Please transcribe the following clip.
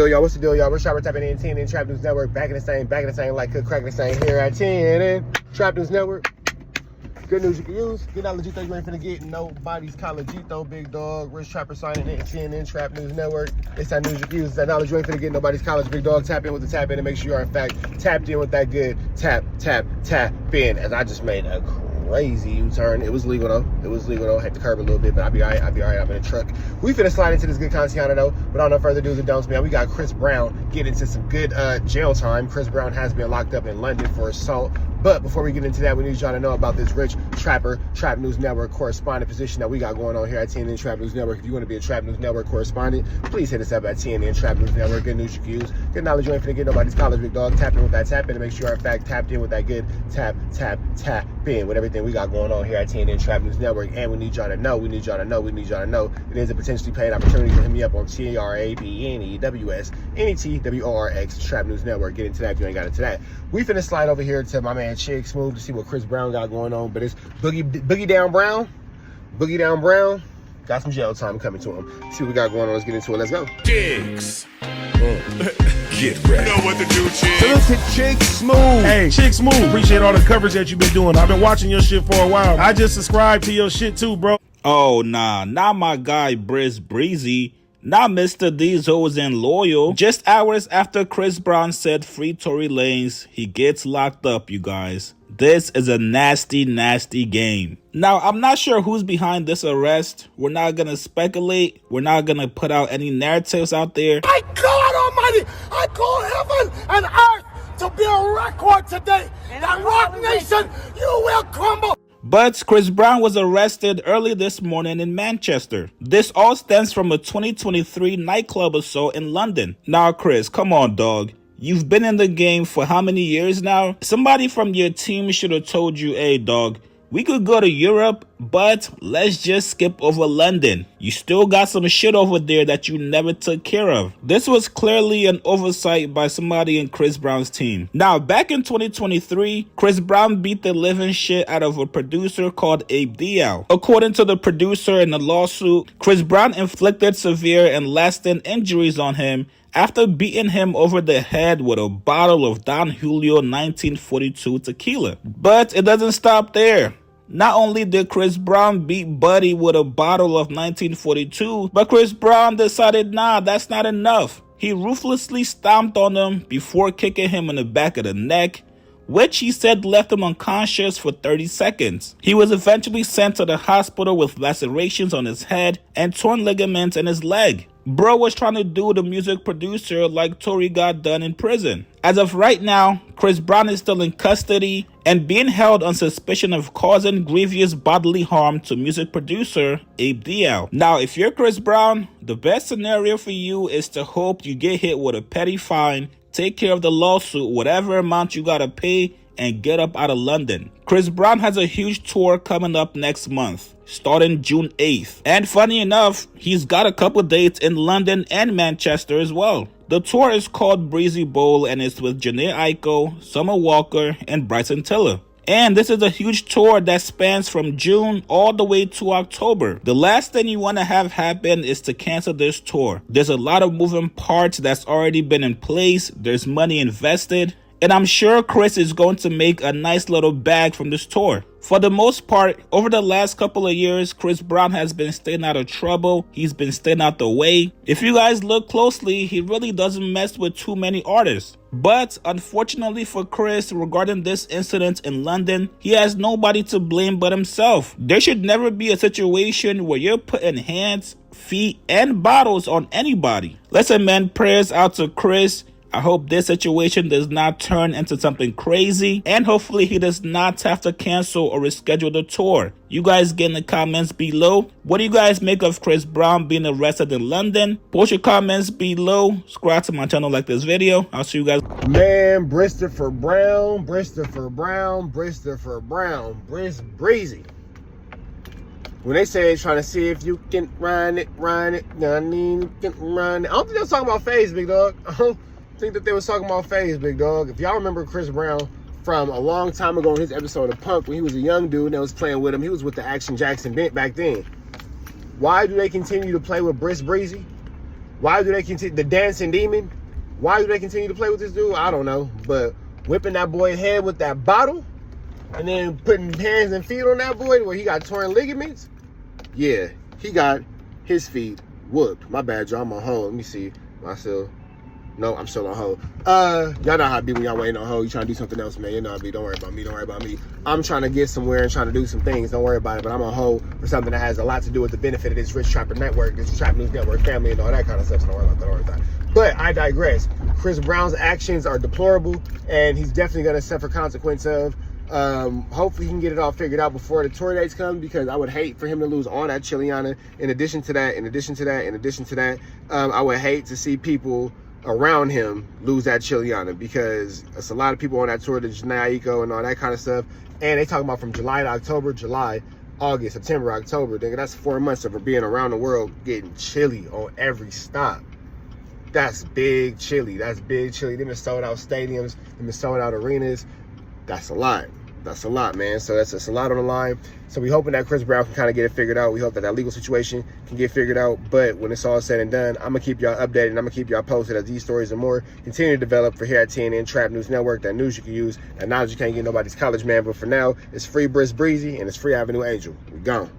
Yo, y'all, what's the deal, y'all? We're Sharper tapping in 10 in Trap News Network. Back in the same, like cook cracking the same here at 10 in Trap News Network. Good news you can use. Get knowledge you think you ain't finna get. Nobody's collegito, big dog. Rich Trapper signing in 10 in Trap News Network. It's that news you can use. It's that knowledge you ain't finna get. Nobody's college, big dog. Tap in with the tap in and make sure you are, in fact, tapped in with that good tap in. As I just made a crazy U-turn. It was legal though. Had to curb a little bit, but I'll be all right. I'm in a truck. We finna slide into this good content though. Without no further do's and don'ts, man. We got Chris Brown getting into some good jail time. Chris Brown has been locked up in London for assault. But before we get into that, we need y'all to know about this rich Trapper Trap News Network correspondent position that we got going on here at TNN Trap News Network. If you want to be a Trap News Network correspondent, please hit us up at TNN Trap News Network. Good news you can use. Good knowledge you ain't finna get. Nobody's college, big dog. Tap in with that tap in and make sure you're in fact tapped in with that good tap in with everything we got going on here at TNN Trap News Network. And we need y'all to know it is a potentially paid opportunity to hit me up on TRAPNEWS NETWORX Trap News Network. Get into that if you ain't got into that. We finna slide over here to my man Chick Smooth to see what Chris Brown got going on, but it's Boogie Down Brown got some jail time coming to him. See what we got going on. Let's get into it. Let's go. Chicks. Get ready. You know what to do, Chicks. So let's hit Chick Smooth. Hey, Chick Smooth, appreciate all the coverage that you've been doing. I've been watching your shit for a while. I just subscribed to your shit too, bro. Oh, nah, not my guy, Breezy. Not Mr. These Hoes and Loyal. Just hours after Chris Brown said free Tory Lanez, he gets locked up, you guys. This is a nasty, nasty game. Now, I'm not sure who's behind this arrest. We're not gonna speculate. We're not gonna put out any narratives out there. My God Almighty, I call heaven and earth to be a record today. That Rock Nation, you will crumble. But Chris Brown was arrested early this morning in Manchester. This all stems from a 2023 nightclub assault in London. Now, Chris, come on, dog. You've been in the game for how many years now? Somebody from your team should have told you, hey, dog, we could go to Europe, but let's just skip over London. You still got some shit over there that you never took care of. This was clearly an oversight by somebody in Chris Brown's team. Now, back in 2023, Chris Brown beat the living shit out of a producer called D3ATH. According to the producer in the lawsuit, Chris Brown inflicted severe and lasting injuries on him after beating him over the head with a bottle of Don Julio 1942 tequila. But it doesn't stop there. Not only did Chris Brown beat Buddy with a bottle of 1942, but Chris Brown decided, nah, that's not enough. He ruthlessly stomped on him before kicking him in the back of the neck, which he said left him unconscious for 30 seconds. He was eventually sent to the hospital with lacerations on his head and torn ligaments in his leg. Bro was trying to do the music producer like Tory got done in prison. As of right now, Chris Brown is still in custody and being held on suspicion of causing grievous bodily harm to music producer D3ATH. Now, if you're Chris Brown, the best scenario for you is to hope you get hit with a petty fine, take care of the lawsuit, whatever amount you gotta pay, and get up out of London. Chris Brown has a huge tour coming up next month, starting June 8th. And funny enough, he's got a couple dates in London and Manchester as well. The tour is called Breezy Bowl and it's with Janae Aiko, Summer Walker, and Bryson Tiller. And this is a huge tour that spans from June all the way to October. The last thing you want to have happen is to cancel this tour. There's a lot of moving parts that's already been in place. There's money invested. And I'm sure Chris is going to make a nice little bag from this tour. For the most part, over the last couple of years, Chris Brown has been staying out of trouble. He's been staying out the way. If you guys look closely, he really doesn't mess with too many artists. But unfortunately for Chris, regarding this incident in London, he has nobody to blame but himself. There should never be a situation where you're putting hands, feet, and bottles on anybody. Let's amend prayers out to Chris. I hope this situation does not turn into something crazy, and hopefully he does not have to cancel or reschedule the tour. You guys get in the comments below. What do you guys make of Chris Brown being arrested in London? Post your comments below. Subscribe to my channel, like this video. I'll see you guys. Man, Breezy. When they say trying to see if you can run it, I don't think they was talking about FaZe, big dog. I don't think that they was talking about FaZe, big dog. If y'all remember Chris Brown from a long time ago in his episode of Punk, when he was a young dude that was playing with him, he was with the Action Jackson back then. Why do they continue to play with Breezy? Why do they continue, the dancing demon, why do they continue to play with this dude? I don't know, but whipping that boy's head with that bottle and then putting hands and feet on that boy where he got torn ligaments, yeah, he got his feet whooped. My bad, y'all, I'm on hold. Let me see myself. No, I'm still on hold. Y'all know how it be when y'all waiting on hold. You trying to do something else, man. You know how it be. Don't worry about me. Don't worry about me. I'm trying to get somewhere and trying to do some things. Don't worry about it. But I'm on hold for something that has a lot to do with the benefit of this Rich Trapper Network, this Trap News Network family, and all that kind of stuff. So don't worry about that. Don't worry about that. But I digress. Chris Brown's actions are deplorable, and he's definitely going to suffer consequence of. Hopefully he can get it all figured out before the tour dates come, because I would hate for him to lose all that Chiliana. In addition to that, I would hate to see people around him lose that Chiliana, because it's a lot of people on that tour, the Janae Aiko and all that kind of stuff, and they talking about from July to October, July, August, September, October. That's 4 months of being around the world getting chili on every stop. That's big chili. That's big chili. Them is sold out stadiums, them is sold out arenas. That's a lot. That's a lot, man. So that's a lot on the line. So we hoping that Chris Brown can kind of get it figured out. We hope that legal situation can get figured out. But when it's all said and done, I'm going to keep y'all updated, and I'm going to keep y'all posted as these stories and more continue to develop for here at TNN Trap News Network. That news you can use, that knowledge you can't get nobody's college, man. But for now, it's free Breezy and it's free Avenue Angel. We gone.